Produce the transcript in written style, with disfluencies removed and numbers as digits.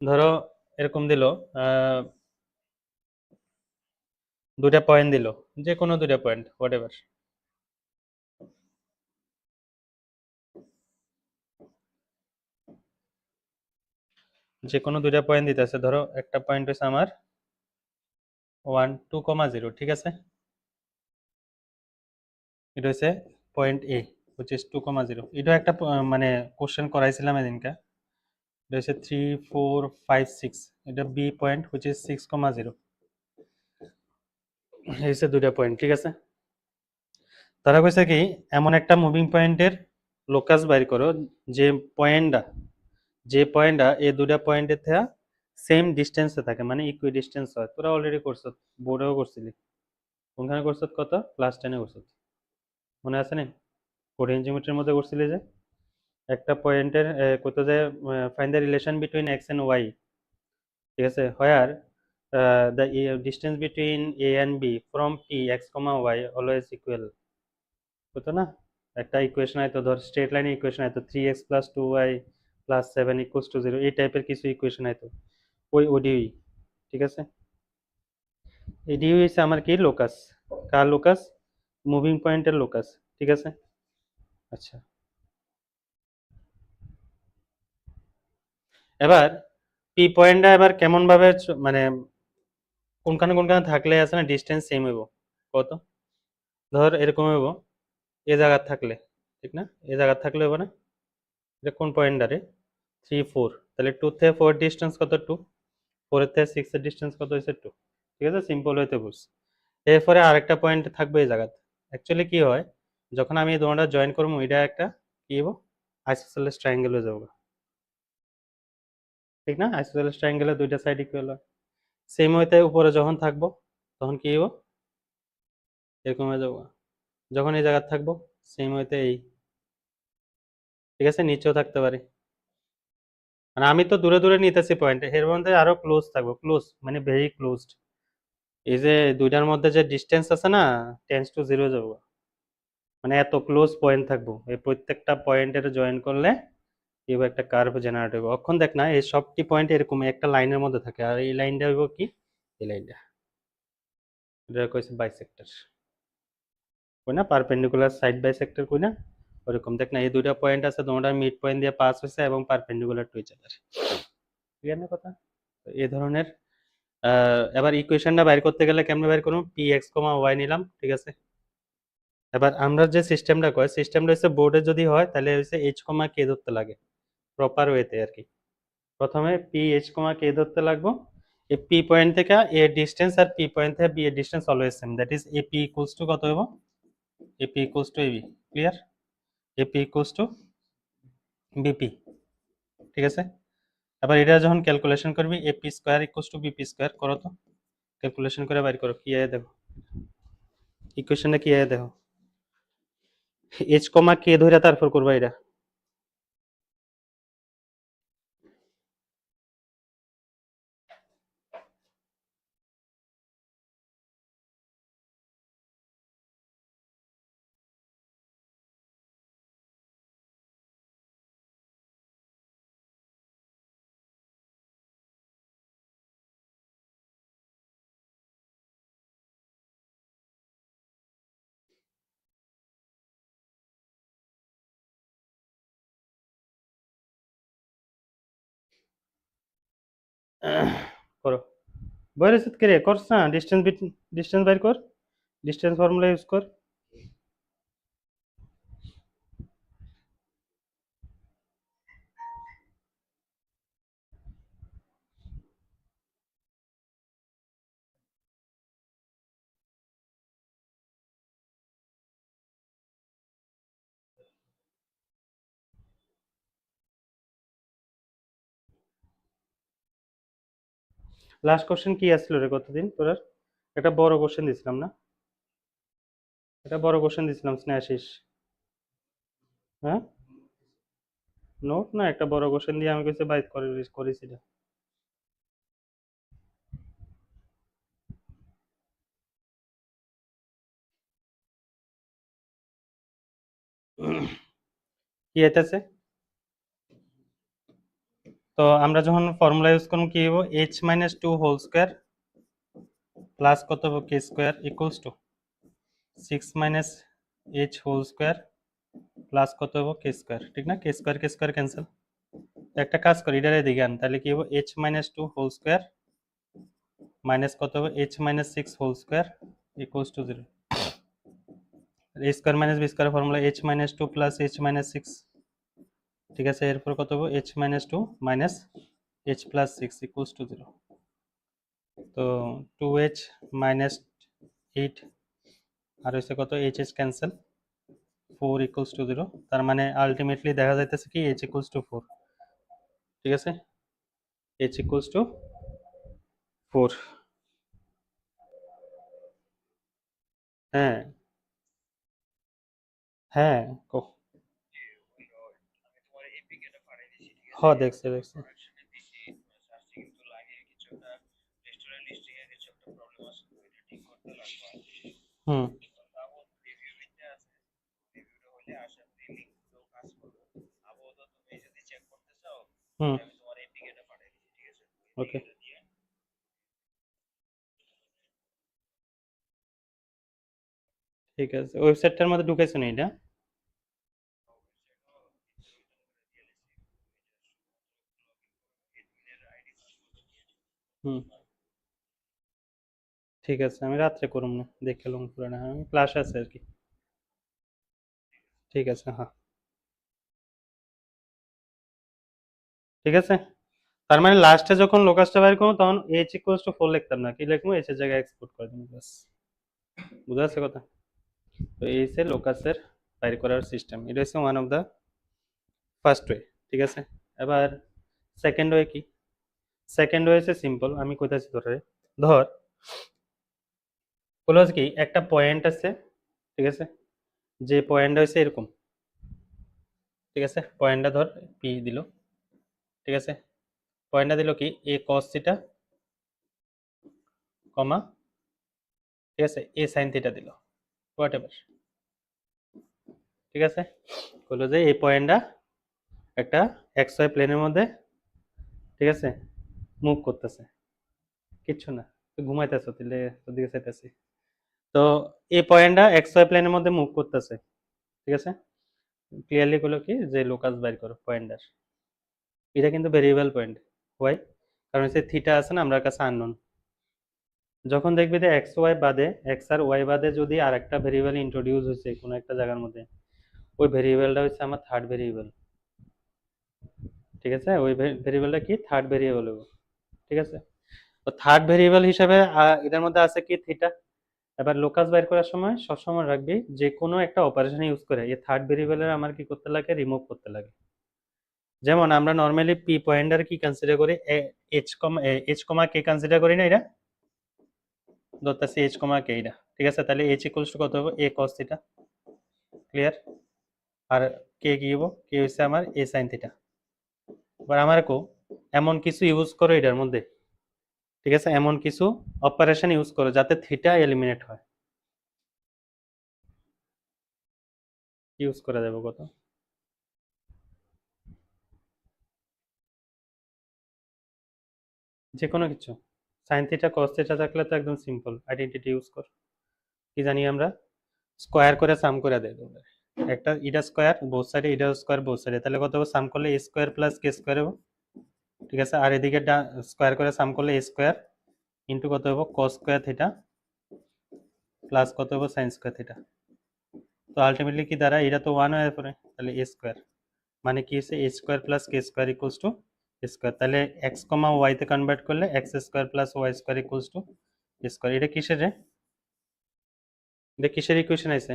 ধরো এরকম দিল, দুটা পয়েন্ট দিল, যে কোনো দুটা পয়েন্ট হোয়াট এভার, যে কোনো দুটা পয়েন্ট দিতেছে। ধরো একটা পয়েন্ট হচ্ছে আমার 1 2,0, ঠিক আছে, এটা হচ্ছে পয়েন্ট এ, which is 2,0। এটা একটা মানে কোশ্চেন করাইছিলাম এদিনকা। এটা হচ্ছে 3 4 5 6, এটা বি পয়েন্ট which is 6,0। এই হচ্ছে দুটা পয়েন্ট, ঠিক আছে। তারা কইছে কি, এমন একটা মুভিং পয়েন্টের লোকাস বাইর করো যে পয়েন্টটা এই দুটা পয়েন্টের থেকে সেম ডিস্টেন্সে থাকে, মানে ইকুই ডিস্টেন্স হয়। তোরা অলরেডি করছ, বোর্ডেও করছিলি। কোনখানে করছ? কত? ক্লাস 10-এ করছ, মনে আছে নি? কোরিয়ান জিওমেট্রির মধ্যে করছিলি যে একটা পয়েন্টের কত যায়, find the relation between X and Y, ঠিক আছে, where the distance between A and B from P X comma Y always equal, হতো না? একটা ইকুয়েশন আইতো, ধর স্ট্রেট লাইনের ইকুয়েশন আইতো 3x + 2y + 7 = 0, এই টাইপের কিছু ইকুয়েশন আইতো, ওই ওডিই, ঠিক আছে। এডি হচ্ছে আমার কি লোকাস, কার লোকাস? মুভিং পয়েন্টের লোকাস, ঠিক আছে। আচ্ছা, এবার পি পয়েন্টটা এবার কেমন ভাবে মানে কোনখানে কোনখানে থাকলে আছে না ডিস্টেন্স সেম হইব, কত? ধর এরকম হইব, এ জায়গা থাকলে, ঠিক না, এ জায়গা থাকলে হবে না, এটা কোন পয়েন্টটারে 3 4, তাহলে 2 থেকে 4 ডিস্টেন্স কত? 2। 4 থেকে 6 এর ডিস্টেন্স কত হয়েছে? 2, ঠিক আছে, সিম্পল হইতে বুঝ। এরপরে আরেকটা পয়েন্ট থাকবে এই জায়গাতে। অ্যাকচুয়ালি কি হয়, যখন আমি এই দুটোটা জয়েন করবো, এটা একটা কি হবো, আইসোসেলেস ট্রায়াঙ্গেল হয়ে যাবো, ঠিক না? আইসোসেলেস ট্রায়াঙ্গেলের দুইটা সাইড ইকুয়াল হয়। সেম হইতে উপরে যখন থাকবো তখন কি হবো, এরকম হয়ে যাবো। যখন এই জায়গায় থাকবো সেম হইতে এই, ঠিক আছে, নিচেও থাকতে পারে। মানে আমি তো দূরে দূরে নিতেছি পয়েন্ট, এর মধ্যে আরো ক্লোজ থাকবো, ক্লোজ মানে ভেরি ক্লোজড। এই যে দুইটার মধ্যে যে ডিস্টেন্স আছে না, টেন্স টু জিরো যাবো, মানে এত ক্লোজ পয়েন্ট থাকবো। এই প্রত্যেকটা পয়েন্টের জয়েন করলে কি হবে, একটা কার্ভ জেনারেট হবে। অখন দেখ না, এই সবটি পয়েন্ট এরকম একটা লাইনের মধ্যে থাকে, আর এই লাইনটা হইব কি, এই লাইনটা, এটা কইছে বাইসেক্টর, কই না, পারপেন্ডিকুলার সাইড বাইসেক্টর, কই না, ওরকম দেখ না, এই দুইটা পয়েন্ট আছে, দুটোটা মিড পয়েন্ট দিয়ে পাস হয়েছে এবং পারপেন্ডিকুলার টু ইচ আদার, ঠিক আছে কথা। তো এই ধরনের এবার ইকুয়েশনটা বাইর করতে গেলে কেমনে বাইর করব, পি এক্স কমা ওয়াই নিলাম, ঠিক আছে। এবার আমরা যে সিস্টেমটা কয়, সিস্টেমটা হচ্ছে বোর্ডে যদি হয় তাহলে হচ্ছে এইচ কমা কে ধরতে লাগে প্রপার ওয়েতে আর কি। প্রথমে পি এইচ কমা কে ধরতে লাগবো, এই পি পয়েন্ট থেকে এ ডিস্টেন্স আর পি পয়েন্ট থেকে বি এর distance always same, that is AP equals to কত হইব, AP equals to AB, clear, AP equals to BP, ঠিক আছে। আবার এটা যখন ক্যালকুলেশন করবি, AP square equals to BP square, করো তো ক্যালকুলেশন করে বাইর করো, কি আয় দেখো, ইকুয়েশনে কি আয় দেখো, এইচ কমা কে ধরে তারপর করবা এটা। করো, বই রেসিট কে রে করছ না, ডিস্টেন্স ডিস্টেন্স বাইর কর, ডিস্টেন্স ফর্মুলা ইউজ কর। লাস্ট কোশ্চেন কি আসছিল রে কতদিন তোর? একটা বড় কোশ্চেন দিছিলাম না, একটা বড় কোশ্চেন দিছিলাম স্নেহাশিস, হ্যাঁ, নোট না, একটা বড় কোশ্চেন দিয়ে আমি কিছু বাইট করে করেছিল। কি আইতাছে? তো আমরা যখন ফর্মুলা ইউজ করব কি হবো h minus 2 whole square plus কত হবে k square equals to 6 minus h whole square plus কত হবে k স্কয়ার, ঠিক না? k square cancel. একটা কাজ করি এটার এদিকে আন, তাহলে কি হবে h minus 2 whole square minus কত হবে h minus 6 whole square equals to 0। a square minus b square formula h minus 2 plus h minus 6, ঠিক আছে? এরপর কত হবে h minus 2 minus h plus 6 equals to 0। তো 2h মাইনাস 8 আর হচ্ছে কত h ক্যান্সেল 4 ইকুয়ালস টু 0। তার মানে আলটিমেটলি দেখা যাইতেছে কি h ইকুয়ালস টু 4, ঠিক আছে? h equals to 4। হ্যাঁ হ্যাঁ হ্যাঁ দেখছি দেখছি। হুম হুম ওকে ঠিক আছে, ওয়েবসাইটটার মধ্যে ঢুকাইছো নি এটা? হুম ঠিক আছে, আমি রাত্রে করুম না, দেখে লম পুরো না, আমি ক্লাস আছে আর কি। ঠিক আছে হ্যাঁ ঠিক আছে। তার মানে লাস্টে যখন লোকাসটা বাইর করবো তখন h ইকুয়ালস টু 4 লিখতাম না, কি লিখবো h এর জায়গায় এক্সপোর্ট করে দিবো বাস। বুঝা যাচ্ছে কথা? তো এই হচ্ছে লোকাসের বাইর করার সিস্টেম, এটা হচ্ছে one of the first way, ঠিক আছে? এবার সেকেন্ড ওয়ে কি? সেকেন্ড ওয়ে হচ্ছে সিম্পল, আমি কোথায় ধরে ধর বলো কি একটা পয়েন্ট আছে, ঠিক আছে? যে পয়েন্টটা হচ্ছে এরকম, ঠিক আছে? পয়েন্টটা ধর পি দিল, ঠিক আছে? পয়েন্টটা দিল কি এ কস থিটা কমা, ঠিক আছে, এ সাইন থিটা দিল, হোয়াট এভার, ঠিক আছে? বললো যে এই পয়েন্টটা একটা এক্স ওয়াই প্লেনের মধ্যে, ঠিক আছে, মুভ করতেছে, কিচ্ছু না, তুই ঘুমাইতেছ তাহলে তোর দিকে চাইতেছি। তো এই পয়েন্টটা এক্স ওয়াই প্লেনের মধ্যে মুভ করতেছে, ঠিক আছে? ক্লিয়ারলি করলো কি যে লোকাস বাইর করো পয়েন্টার, এটা কিন্তু ভেরিয়েবল পয়েন্ট। ওয়াই? কারণ হচ্ছে থিটা আছে না আমার কাছে আননোন। যখন দেখবি যে এক্স ওয়াই বাদে এক্স আর ওয়াই বাদে যদি আর একটা ভেরিয়েবল ইন্ট্রোডিউস হয়েছে কোনো একটা জায়গার মধ্যে, ওই ভেরিয়েবলটা হচ্ছে আমার থার্ড ভেরিয়েবল, ঠিক আছে? ওই ভেরিয়েবলটা কি থার্ড ভেরিয়েবল হবে, ঠিক আছে? তো থার্ড ভেরিয়েবল হিসাবে এটার মধ্যে আছে কি থিটা। এবার লোকাস বাইর করার সময় সবসময় রাখবি যে কোনো একটা অপারেশন ইউজ করে এই থার্ড ভেরিয়েবলের আমার কি করতে লাগে রিমুভ করতে লাগে। যেমন আমরা নর্মালি পি পয়েন্টার কি কনসিডার করি এইচ কমা কে কনসিডার করি না, এটা ধরতেছি এইচ কমা কে, এটা ঠিক আছে? তাহলে এইচ ইকুয়ালস টু কত হবে এ কস থিটা, ক্লিয়ার? আর কে কি হবো কে হচ্ছে আমার এ সাইন থিটা। এবার আমার কো এমন কিছু ইউজ করো এটার মধ্যে, ঠিক আছে? এমন কিছু অপারেশন ইউজ করো যাতে থিটা এলিমিনেট হয়। ইউজ করা যাবে কত? যে কোনো কিছু, সাইন থিটা কস থিটা থাকলে তো একদম সিম্পল আইডেন্টিটি ইউজ কর। কি জানি আমরা স্কোয়ার করে সাম করে দেয় তোদের, একটা ইটা স্কোয়ার বোথ সাইডে, ইটা স্কোয়ার বোথ সাইডে, তাহলে কত হবে সাম করলে এ স্কোয়ার প্লাস কে স্কোয়ার হবে, ঠিক আছে? আর এদিকে স্কোয়ার করে সাম করলে এ স্কোয়ার ইন্টু কত হবে কস স্কোয়ার থিটা প্লাস কত হবে সাইন স্কোয়ার থিটা। তো আলটিমেটলি কি দ্বারা এটা তো ওয়ান হয়ে পড়ে, তাহলে এ স্কোয়ার মানে কি হচ্ছে A square plus K square equals to square, তাহলে এক্স কমা ওয়াইতে কনভার্ট করলে X square plus Y square equals to square. এটা কিসের রে? এটা কিসের ইকুয়েশন আছে?